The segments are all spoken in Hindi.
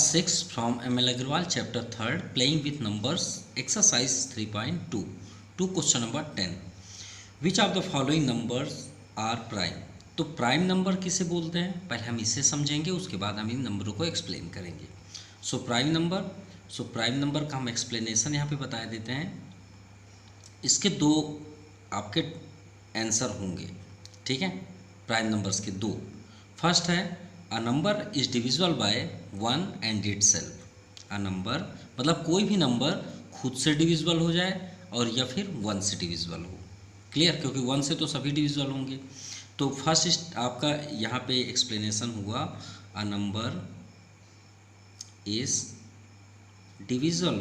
6 from ML Agrawal, chapter 3rd, playing with numbers, exercise 3.2. To question number 10. Which of the following numbers are prime? तो प्राइम नंबर किसे बोलते हैं, पहले हम इसे समझेंगे, उसके बाद हम इन नंबरों को एक्सप्लेन करेंगे. प्राइम नंबर का हम एक्सप्लेनेशन यहाँ पे बता देते हैं. इसके दो आपके आंसर होंगे, ठीक है. प्राइम नंबर्स के दो. फर्स्ट है अ number is divisible bye 1 and itself. A number मतलब कोई भी नंबर खुद से डिविजिबल हो जाए और या फिर 1 से डिविजिबल हो. क्लियर, क्योंकि 1 से तो सभी डिविजिबल होंगे. तो फर्स्ट आपका यहाँ पे एक्सप्लेनेशन हुआ अ number is divisible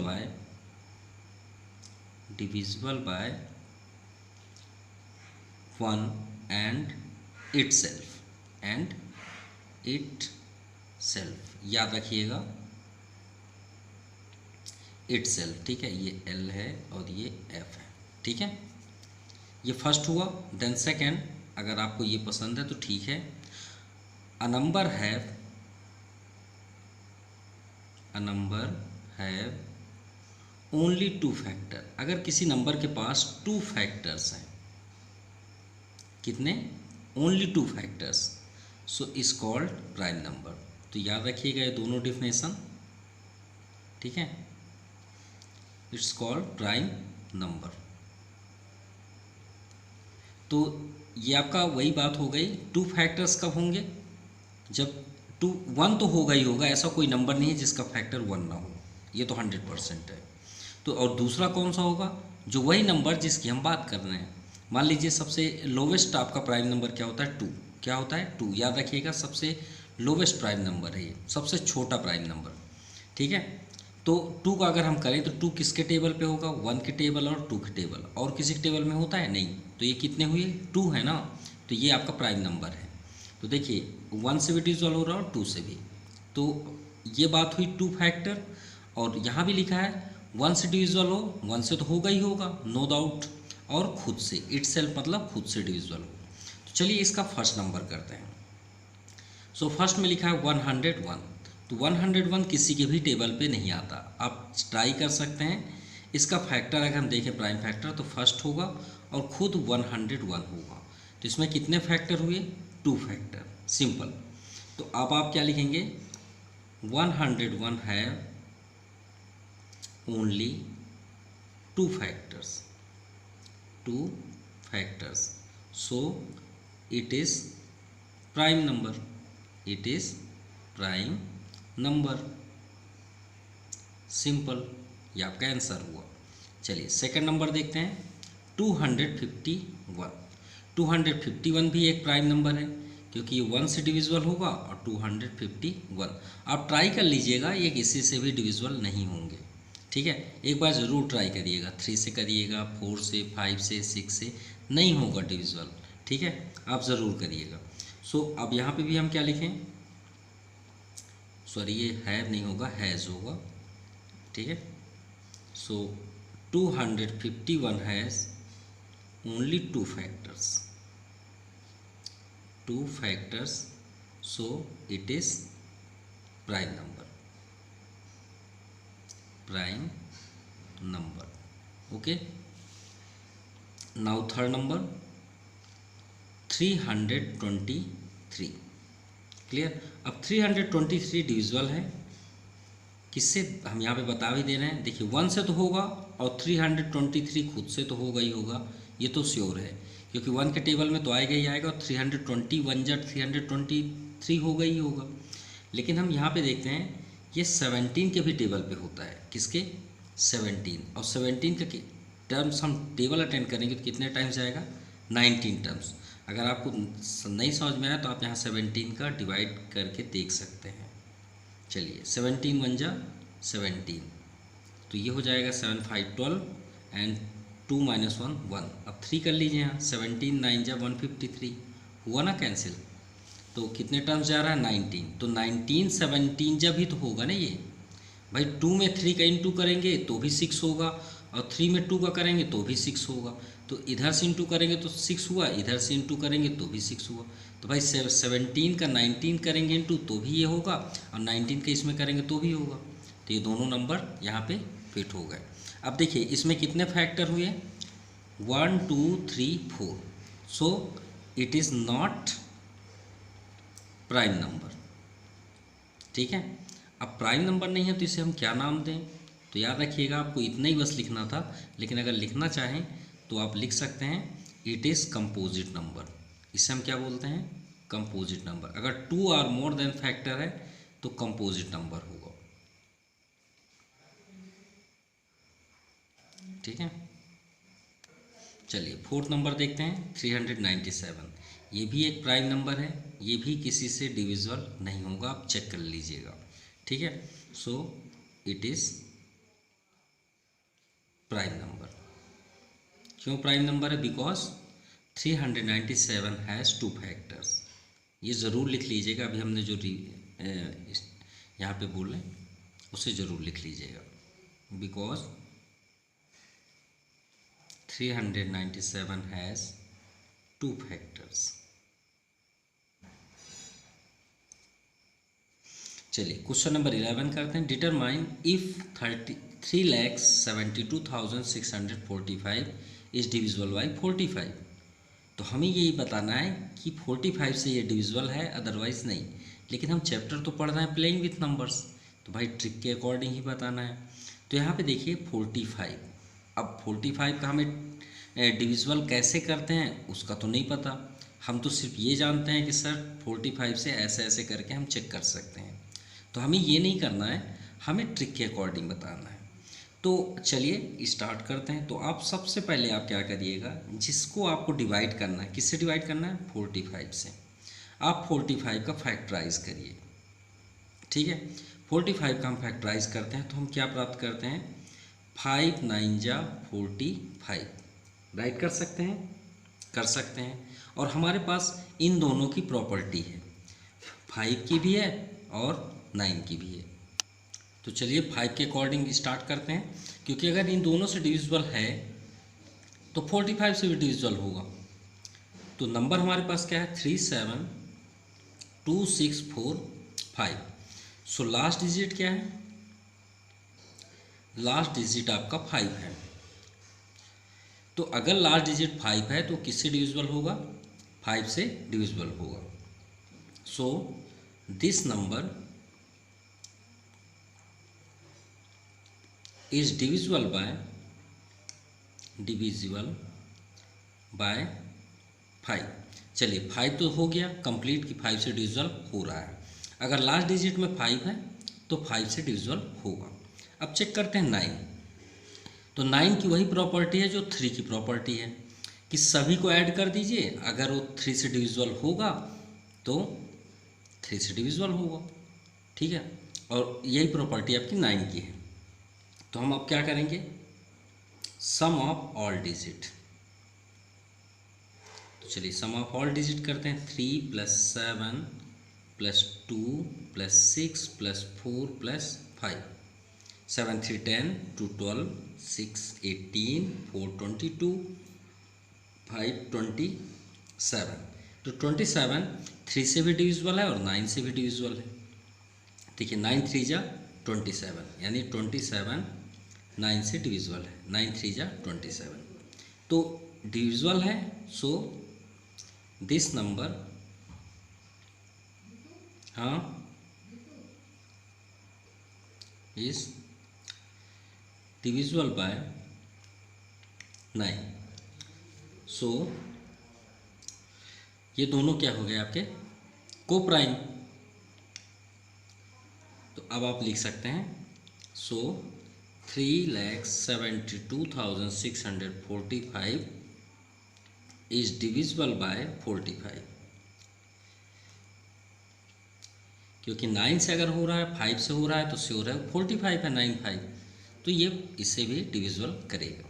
bye 1 and itself. याद रखिएगा इटसेल्फ, ठीक है. ये L है और ये F है, ठीक है. ये फर्स्ट हुआ. देन सेकेंड, अगर आपको ये पसंद है तो ठीक है. A number have only 2 factor. अगर किसी नंबर के पास 2 फैक्टर्स हैं, कितने? Only 2 factors, so is called prime number. तो याद रखिएगा ये दोनों डिफिनेशन, ठीक है. It's called prime number. तो ये आपका वही बात हो गई. 2 फैक्टर्स कब होंगे? जब 1 तो होगा ही होगा. ऐसा कोई नंबर नहीं है जिसका फैक्टर 1 ना हो, ये तो 100% है. तो और दूसरा कौन सा होगा? जो वही नंबर जिसकी हम बात कर रहे हैं. मान लीजिए सबसे लोवेस्ट आपका प्राइम नंबर क्या होता है? 2. क्या होता है? 2. याद रखिएगा सबसे लोवेस्ट प्राइम नंबर है ये, सबसे छोटा प्राइम नंबर, ठीक है. तो 2 का अगर हम करें तो 2 किसके टेबल पे होगा? 1 के टेबल और 2 के टेबल. और किसी के टेबल में होता है? नहीं. तो ये कितने हुए? 2 है ना. तो ये आपका प्राइम नंबर है. तो देखिए 1 से भी डिविजिबल हो रहा है और 2 से भी. तो ये बात हुई 2 फैक्टर. और यहाँ भी लिखा है 1 से डिविजिबल हो, 1 से तो होगा ही होगा, नो डाउट. और खुद से, इटसेल्फ मतलब खुद से डिविजिबल हो. तो चलिए इसका फर्स्ट नंबर करते हैं. फर्स्ट में लिखा है 101. तो 101 किसी के भी टेबल पे नहीं आता. आप ट्राई कर सकते हैं. इसका फैक्टर अगर हम देखें प्राइम फैक्टर तो फर्स्ट होगा और खुद 101 होगा. तो इसमें कितने फैक्टर हुए? 2 फैक्टर. सिंपल. तो अब आप क्या लिखेंगे? 101 है only 2 factors. So it is prime number. Simple. ये आपका आंसर हुआ. चलिए सेकंड नंबर देखते हैं. 251 भी एक प्राइम नंबर है, क्योंकि ये 1 से डिविजिबल होगा. और 251 आप ट्राई कर लीजिएगा, ये किसी से भी डिविजिबल नहीं होंगे, ठीक है. एक बार ज़रूर ट्राई करिएगा. 3 से करिएगा, 4 से, 5 से, 6 से नहीं होगा डिविजिबल, ठीक है. आप ज़रूर करिएगा. अब यहाँ पे भी हम क्या लिखें? सॉरी, ये हैव नहीं होगा, हैज़ होगा, ठीक है. 251 has only 2 factors. So it is prime number. Okay. Now third number 323. Clear. अब 323 डिविजिबल है. किससे? हम यहाँ पे बता भी दे रहे हैं. देखिए 1 से तो होगा और 323 खुद से तो होगा ही होगा, ये तो श्योर है, क्योंकि 1 के टेबल में तो आएगा ही आएगा. और 321 जब 323 होगा ही होगा. लेकिन हम यहाँ पे देखते हैं ये 17 के भी टेबल पे होता है. किसके? 17. और 17 का टर्म्स हम टेबल अटेंड करेंगे तो कितने टाइम्स जाएगा? 19 टर्म्स. अगर आपको नहीं समझ में आया तो आप यहाँ 17 का डिवाइड करके देख सकते हैं. चलिए 17 1 जा 17, तो ये हो जाएगा 7 5 12 एंड 2 - 1 1. अब 3 कर लीजिए यहाँ. 17 9 जा 153 हुआ ना कैंसिल. तो कितने टर्म्स जा रहा है? 19. तो 19 17 जब ही तो होगा ना ये भाई. 2 में 3 का इंटू करेंगे तो भी 6 होगा, और 3 में 2 का करेंगे तो भी 6 होगा। तो इधर से इंटू करेंगे तो 6 हुआ, इधर से इंटू करेंगे तो भी 6 हुआ। तो भाई 17 का 19 करेंगे इंटू तो भी ये होगा, और 19 का इसमें करेंगे तो भी होगा। तो ये दोनों नंबर यहाँ पे फिट हो गए। अब देखिए इसमें कितने फैक्टर हुए, 1 2 3 4। So it is not prime number. ठीक है, अब प्राइम नंबर नहीं है तो इसे हम क्या नाम दें? तो याद रखिएगा आपको इतना ही बस लिखना था, लेकिन अगर लिखना चाहें तो आप लिख सकते हैं इट इज़ कंपोजिट नंबर। इसे हम क्या बोलते हैं? Composite number. अगर 2 और मोर देन फैक्टर है तो कंपोजिट नंबर होगा। ठीक है, चलिए फोर्थ नंबर देखते हैं, 397। ये भी एक प्राइम नंबर है, ये भी किसी से डिविजिबल नहीं होगा, आप चेक कर लीजिएगा। ठीक है, so it is prime number. क्यों प्राइम नंबर है? Because 397 has 2 factors. ये ज़रूर लिख लीजिएगा, अभी हमने जो यहाँ पे बोले उसे ज़रूर लिख लीजिएगा। Because 397 has 2 factors. चलिए क्वेश्चन नंबर 11 करते हैं। Determine if 3,72,645 is divisible by 45। तो हमें यही बताना है कि 45 से ये डिविजिबल है, अदरवाइज नहीं। लेकिन हम चैप्टर तो पढ़ रहे हैं प्लेइंग विथ नंबर्स, तो भाई ट्रिक के अकॉर्डिंग ही बताना है। तो यहाँ पे देखिए 45। अब 45 का हमें डिविजिबल कैसे करते हैं उसका तो नहीं पता, हम तो सिर्फ ये जानते हैं कि सर 45 से ऐसे ऐसे करके हम चेक कर सकते हैं। तो हमें ये नहीं करना है, हमें ट्रिक के अकॉर्डिंग बताना है। तो चलिए स्टार्ट करते हैं। तो आप सबसे पहले आप क्या करिएगा, जिसको आपको डिवाइड करना है, किससे डिवाइड करना है? 45 से। आप 45 का फैक्टराइज करिए। ठीक है, 45 का हम फैक्टराइज करते हैं तो हम क्या प्राप्त करते हैं? 5 9 जा 45। राइट कर सकते हैं? कर सकते हैं। और हमारे पास इन दोनों की प्रॉपर्टी है, 5 की भी है और 9 की भी है। तो चलिए 5 के अकॉर्डिंग स्टार्ट करते हैं, क्योंकि अगर इन दोनों से डिविजिबल है तो 45 से भी डिविजिबल होगा। तो नंबर हमारे पास क्या है? 37265। सो लास्ट डिजिट क्या है? लास्ट डिजिट आपका 5 है। तो अगर लास्ट डिजिट 5 है तो किससे डिविजिबल होगा? 5 से डिविजिबल होगा। So this number is divisible bye 5। चलिए 5 तो हो गया कंप्लीट कि 5 से डिविजिबल हो रहा है। अगर लास्ट डिजिट में 5 है तो 5 से डिविजिबल होगा। अब चेक करते हैं 9। तो 9 की वही प्रॉपर्टी है जो 3 की प्रॉपर्टी है, कि सभी को ऐड कर दीजिए, अगर वो 3 से डिविजिबल होगा तो 3 से डिविजिबल होगा। ठीक है, और यही प्रॉपर्टी आपकी 9 की है। तो हम अब क्या करेंगे? सम ऑफ ऑल डिजिट। तो चलिए सम ऑफ ऑल डिजिट करते हैं। 3 + 7 + 2 + 6 + 4 + 5। 7 3 10 2 12 6 18 4 22 5 27। तो 27 3 से भी डिविजिबल है और 9 से भी डिविजिबल है। देखिए 9 3 जा 27, यानी 27 9 से डिविजिबल है। 9 3 जा 27, तो डिविजिबल है। So this number is divisible bye 9। सो ये दोनों क्या हो गए आपके? कोप्राइम। तो अब आप लिख सकते हैं सो 3,72,645 इज डिविजिबल बाय 45। क्योंकि 9 से अगर हो रहा है, 5 से हो रहा है, तो श्योर है 45 है, 9 5, तो ये इससे भी डिविजिबल करेगा।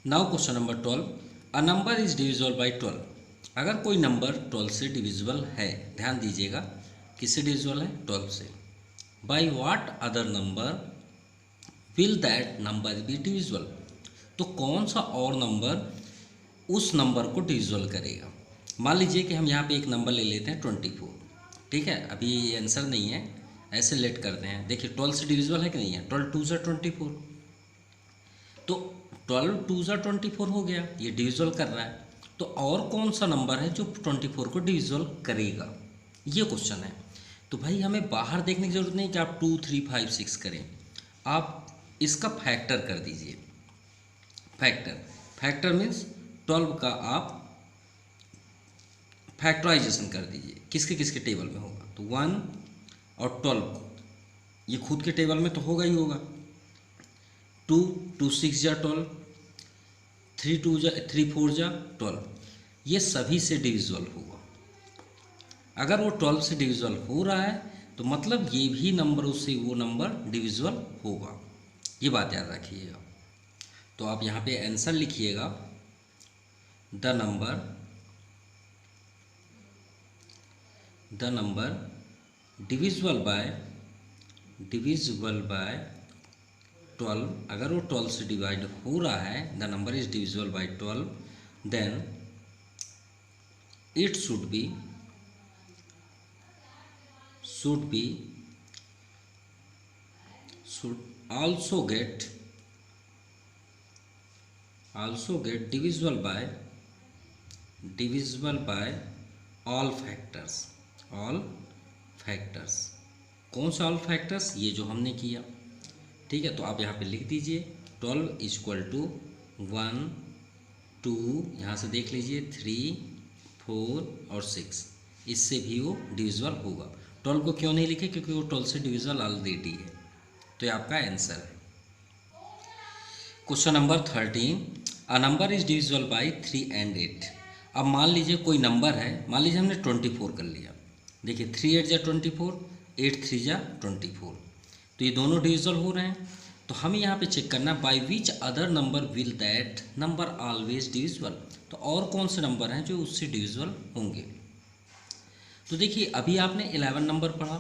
Now question number 12, a number is divisible by 12। अगर कोई नंबर 12 से डिविजिबल है, ध्यान दीजिएगा, किससे डिविजिबल है? 12 से। By what other number will that number be divisible, तो कौन सा और नंबर उस नंबर को डिविजिबल करेगा। मान लीजिए कि हम यहाँ पे एक नंबर ले लेते हैं 24, ठीक है, अभी ये आंसर नहीं है, ऐसे लेट करते हैं। देखिए 12 से डिविजिबल है कि नहीं है, 12 2 ज़ा 24, तो 12 2 ज़ा 24 हो गया, ये डिविजिबल कर रहा है। तो और कौन सा नंबर है जो 24 को डिविजिबल करेगा, ये क्वेश्चन है। तो भाई हमें बाहर देखने की ज़रूरत नहीं कि आप 2 3 5 6 करें, आप इसका फैक्टर कर दीजिए। फैक्टर मीन्स 12 का आप फैक्टराइजेशन कर दीजिए, किसके किसके टेबल में होगा, तो 1 और 12 ये खुद के टेबल में तो होगा ही होगा। 2 2 6 जा 12, 3 2 जा 3 4 जा 12, ये सभी से डिविजिबल होगा। अगर वो 12 से डिविजिबल हो रहा है तो मतलब ये भी नंबरों से वो नंबर डिविजिबल होगा, ये बात याद रखिएगा। तो आप यहाँ पे आंसर लिखिएगा, द नंबर डिविजिबल बाय 12, अगर वो 12 से डिवाइड हो रहा है, the number is divisible by 12, then it should also get divisible by all factors। कौन सा ऑल फैक्टर्स, ये जो हमने किया, ठीक है। तो आप यहाँ पे लिख दीजिए 12 इक्वल टू 1 2, यहाँ से देख लीजिए 3 4 और 6, इससे भी वो डिविजिबल होगा। 12 को क्यों नहीं लिखे, क्योंकि वो 12 से डिविजिबल ऑलरेडी है, तो ये आपका आंसर है। Question number 13, a number is divisible bye 3 and 8। अब मान लीजिए कोई नंबर है, मान लीजिए हमने 24 कर लिया, देखिए 3 8 जा 24, 8 3 जा 24, तो ये दोनों डिविजिबल हो रहे हैं। तो हमें यहाँ पे चेक करना, by which other number will that number always divisible, तो और कौन से नंबर हैं जो उससे डिविजिबल होंगे। तो देखिए अभी आपने 11 नंबर पढ़ा,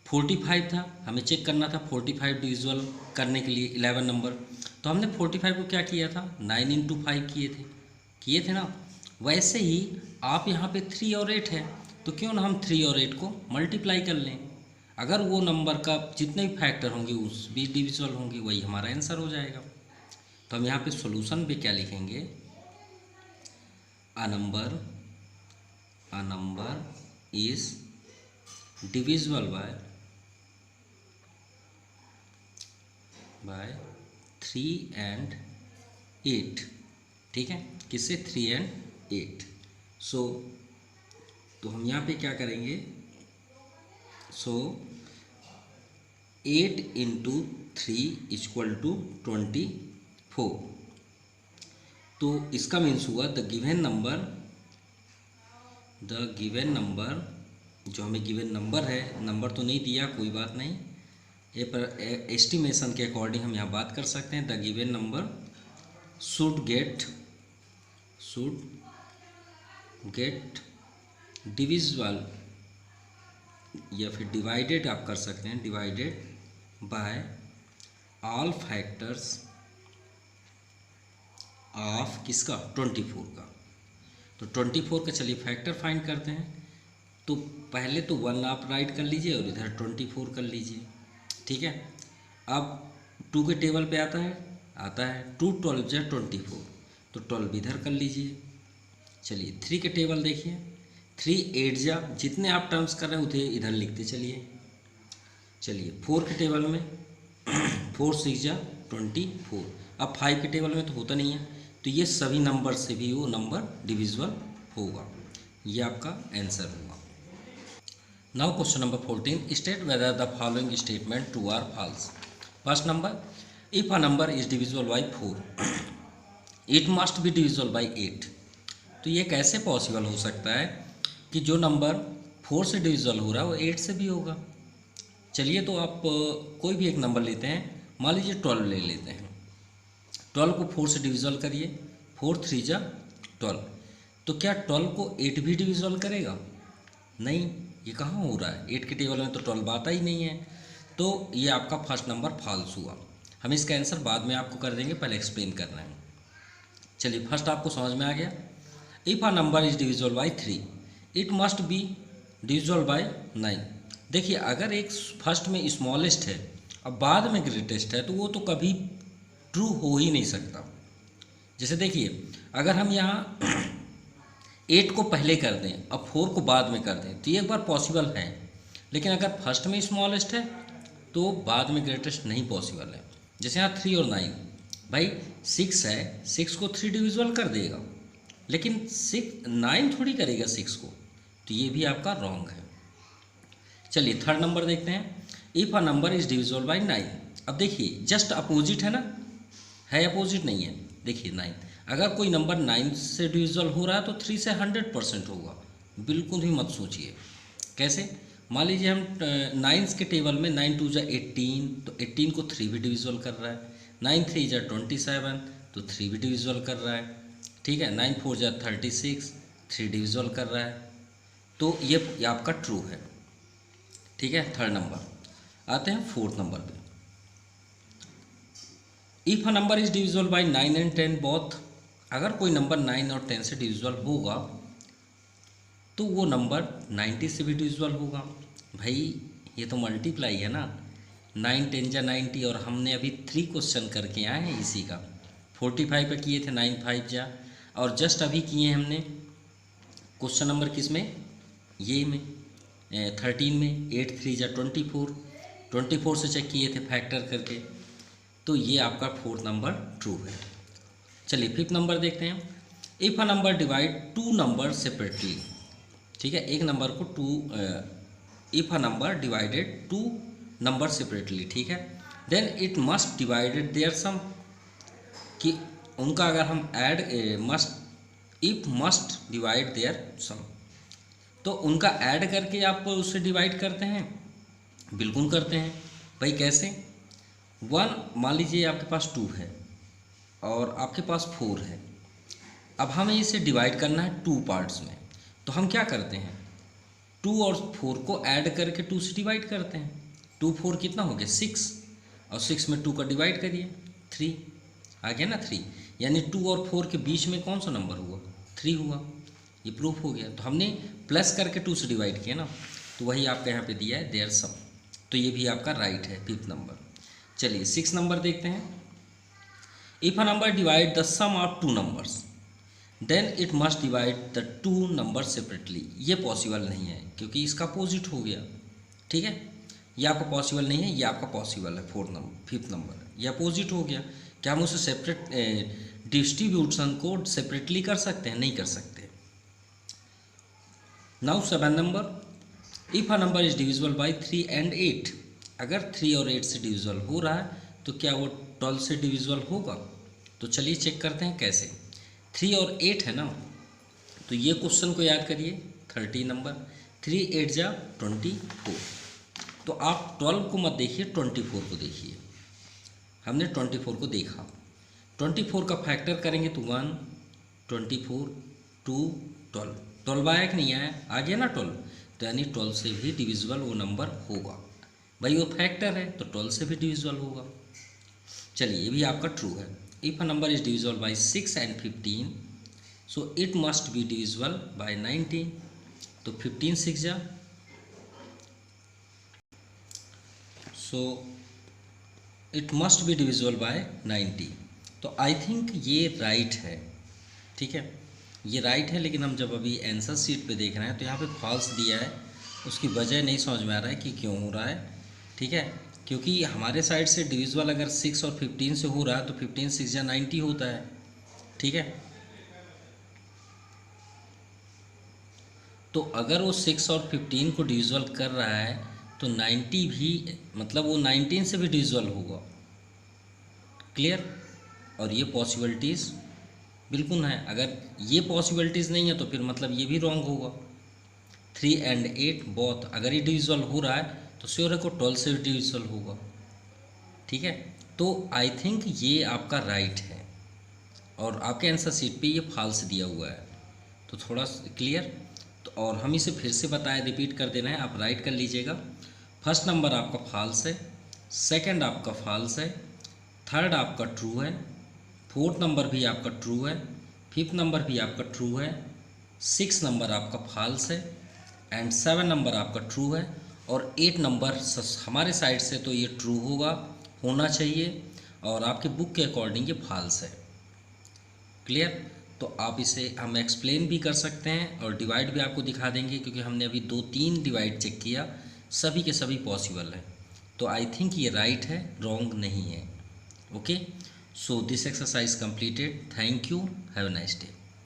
45 था, हमें चेक करना था 45 डिविजिबल करने के लिए 11 नंबर, तो हमने 45 को क्या किया था, 9 into 5 किए थे ना। वैसे ही आप यहाँ पे 3 और 8 है, तो क्यों ना हम 3 और 8 को मल्टीप्लाई कर लें, अगर वो नंबर का जितने भी फैक्टर होंगे उस भी डिविजिबल होंगे, वही हमारा आंसर हो जाएगा। तो हम यहाँ पे सॉल्यूशन पे क्या लिखेंगे, अ number is divisible bye 3 and 8, ठीक है, किससे, 3 and 8। सो तो हम यहाँ पे क्या करेंगे, 8 into 3 इक्वल टू 24। तो इसका मीन्स हुआ द गिवन नंबर जो हमें गिवन नंबर है, नंबर तो नहीं दिया, कोई बात नहीं, ये पर एस्टिमेशन के अकॉर्डिंग हम यहाँ बात कर सकते हैं। The given number should get divisible, या फिर डिवाइडेड आप कर सकते हैं, divided by all factors of किसका, 24 का। तो 24 का चलिए फैक्टर फाइंड करते हैं। तो पहले तो 1 आप राइट कर लीजिए और इधर 24 कर लीजिए, ठीक है। अब 2 के टेबल पे आता है 2 12 जा 24, तो 12 इधर कर लीजिए। चलिए 3 के टेबल देखिए, 3 8 जा, जितने आप टर्म्स कर रहे हैं उतने इधर लिखते चलिए। चलिए 4 के टेबल में 4 6 जा 24, अब 5 के टेबल में तो होता नहीं है, तो ये सभी नंबर से भी वो नंबर डिविजिबल होगा, ये आपका आंसर होगा। Now question number 14, state whether the following statement true or false. First number, if a number is divisible by 4 it must be divisible by 8। तो ये कैसे पॉसिबल हो सकता है कि जो नंबर 4 से डिविजिबल हो रहा है वो 8 से भी होगा। चलिए तो आप कोई भी एक नंबर लेते हैं, मान लीजिए 12 ले लेते हैं, 12 को 4 से डिविजिबल करिए, 4 3 जा 12, तो क्या 12 को 8 भी डिविजिबल करेगा, नहीं, ये कहाँ हो रहा है, 8 के टेबल में तो 12 आता ही नहीं है, तो ये आपका फर्स्ट नंबर फॉल्स हुआ। हम इसका आंसर बाद में आपको कर देंगे, पहले एक्सप्लेन कर रहे हैं। चलिए फर्स्ट आपको समझ में आ गया। If a number is divisible by 3 it must be divisible by 9। देखिए अगर एक फर्स्ट में स्मॉलेस्ट है और बाद में ग्रेटेस्ट है तो वो तो कभी ट्रू हो ही नहीं सकता। जैसे देखिए अगर हम यहाँ 8 को पहले कर दें और 4 को बाद में कर दें तो ये एक बार पॉसिबल है, लेकिन अगर फर्स्ट में स्मॉलेस्ट है तो बाद में ग्रेटेस्ट नहीं पॉसिबल है। जैसे यहाँ 3 और 9, भाई 6 है, 6 को 3 डिविजिबल कर देगा, लेकिन 9 थोड़ी करेगा 6 को, तो ये भी आपका रॉन्ग है। चलिए थर्ड नंबर देखते हैं। If a number is divisible by 9। अब देखिए जस्ट अपोजिट है ना, है अपोजिट नहीं है। देखिए 9, अगर कोई नंबर 9 से डिविजिबल हो रहा है तो 3 से 100% होगा, बिल्कुल भी मत सोचिए। कैसे? मान लीजिए हम 9 के टेबल में 9 2 जा 18, तो 18 को 3 भी डिविजिबल कर रहा है। 9 3 जा 27, तो 3 भी डिविजिबल कर रहा है। ठीक है, 9 4 जा 36, 3 डिविजिबल कर रहा है, तो ये आपका ट्रू है। ठीक है, थर्ड नंबर। आते हैं फोर्थ नंबर पे। If a number is divisible by 9 and 10 both. अगर कोई नंबर 9 और 10 से डिविजिबल होगा तो वो नंबर 90 से भी डिविजिबल होगा। भाई ये तो मल्टीप्लाई है ना, 9 10 जा 90, और हमने अभी 3 क्वेश्चन करके आए हैं इसी का। 45 पे किए थे 9 5 जा, और जस्ट अभी किए हैं हमने क्वेश्चन नंबर किस में, ये में 13 में 8 3 जा 24 से चेक किए थे फैक्टर करके, तो ये आपका फोर्थ नंबर ट्रू है। चलिए फिफ्थ नंबर देखते हैं। If a number divide 2 number separately. ठीक है, एक नंबर को if a number divided 2 number separately, ठीक है, then it must divided their sum, कि उनका अगर हम add must divide their sum, तो उनका ऐड करके आप उससे डिवाइड करते हैं? बिल्कुल करते हैं। भाई कैसे? 1 मान लीजिए आपके पास 2 है और आपके पास 4 है। अब हमें इसे डिवाइड करना है 2 पार्ट्स में, तो हम क्या करते हैं, 2 और 4 को ऐड करके 2 से डिवाइड करते हैं। 2 4 कितना हो गया 6, और 6 में 2 का डिवाइड करिए 3 आ गया ना 3, यानी 2 और 4 के बीच में कौन सा नंबर हुआ, 3 हुआ। ये प्रूफ हो गया। तो हमने प्लस करके 2 से डिवाइड किया ना, तो वही आपका यहाँ पे दिया है देयर सम, तो ये भी आपका राइट है फिफ्थ नंबर। चलिए 6 नंबर देखते हैं। If a number divide the sum of 2 numbers then it must divide the 2 number separately. ये पॉसिबल नहीं है क्योंकि इसका अपोजिट हो गया। ठीक है, ये आपका पॉसिबल नहीं है, ये आपका पॉसिबल है फिफ्थ नंबर, ये अपोजिट हो गया। क्या हम उसे सेपरेट डिस्ट्रीब्यूशन को सेपरेटली कर सकते हैं? नहीं कर सकते। Now 7 number. If a number is divisible by 3 and 8। अगर 3 और 8 से डिविजिबल हो रहा है तो क्या वो 12 से डिविजिबल होगा? तो चलिए चेक करते हैं कैसे। 3 और 8 है ना, तो ये क्वेश्चन को याद करिए 13 नंबर। 3 8 जा 24, तो आप 12 को मत देखिए, 24 को देखिए। हमने 24 को देखा, 24 का फैक्टर करेंगे तो 1 24 2 12, 12 आया कि नहीं आया? आ गया ना 12, तो यानी 12 से भी डिविजिबल वो नंबर होगा। भाई वो फैक्टर है तो 12 से भी डिविजिबल होगा। चलिए ये भी आपका ट्रू है। If a number is divisible by 6 and 15 so it must be divisible by 19, तो 15 6 जा, so it must be divisible bye 90। तो आई थिंक ये राइट है। ठीक है, ये राइट है, लेकिन हम जब अभी आंसर शीट पे देख रहे हैं तो यहाँ पे फॉल्स दिया है, उसकी वजह नहीं समझ में आ रहा है कि क्यों हो रहा है। ठीक है, क्योंकि हमारे साइड से डिविजिबल अगर 6 और 15 से हो रहा है तो 15 6 या 90 होता है। ठीक है, तो अगर वो 6 और 15 को डिविजिबल कर रहा है तो 90 भी, मतलब वो 19 से भी डिविजिबल होगा। क्लियर? और ये पॉसिबिलिटीज़ बिल्कुल है। अगर ये पॉसिबिलिटीज़ नहीं है तो फिर मतलब ये भी रॉन्ग होगा। 3 एंड 8 बोथ, अगर ये डिविजिबल हो रहा है तो श्योर है को 12 से डिविजिबल होगा। ठीक है, तो आई थिंक ये आपका राइट है, और आपके आंसर शीट पे ये फॉल्स दिया हुआ है, तो थोड़ा क्लियर। तो और हम इसे फिर से बताएं, रिपीट कर देना है, आप राइट कर लीजिएगा। फर्स्ट नंबर आपका फॉल्स है, सेकंड आपका फॉल्स है, थर्ड आपका ट्रू है, फोर्थ नंबर भी आपका ट्रू है, फिफ्थ नंबर भी आपका ट्रू है, सिक्स नंबर आपका फॉल्स है एंड सेवन नंबर आपका ट्रू है और एट नंबर हमारे साइड से तो ये ट्रू होना चाहिए और आपके बुक के अकॉर्डिंग ये फॉल्स है। क्लियर? तो आप इसे हम एक्सप्लेन भी कर सकते हैं और डिवाइड भी आपको दिखा देंगे, क्योंकि हमने अभी 2-3 डिवाइड चेक किया, सभी के सभी पॉसिबल है। तो आई थिंक ये राइट है, रॉन्ग नहीं है। Okay, so this exercise completed. Thank you, have a nice day.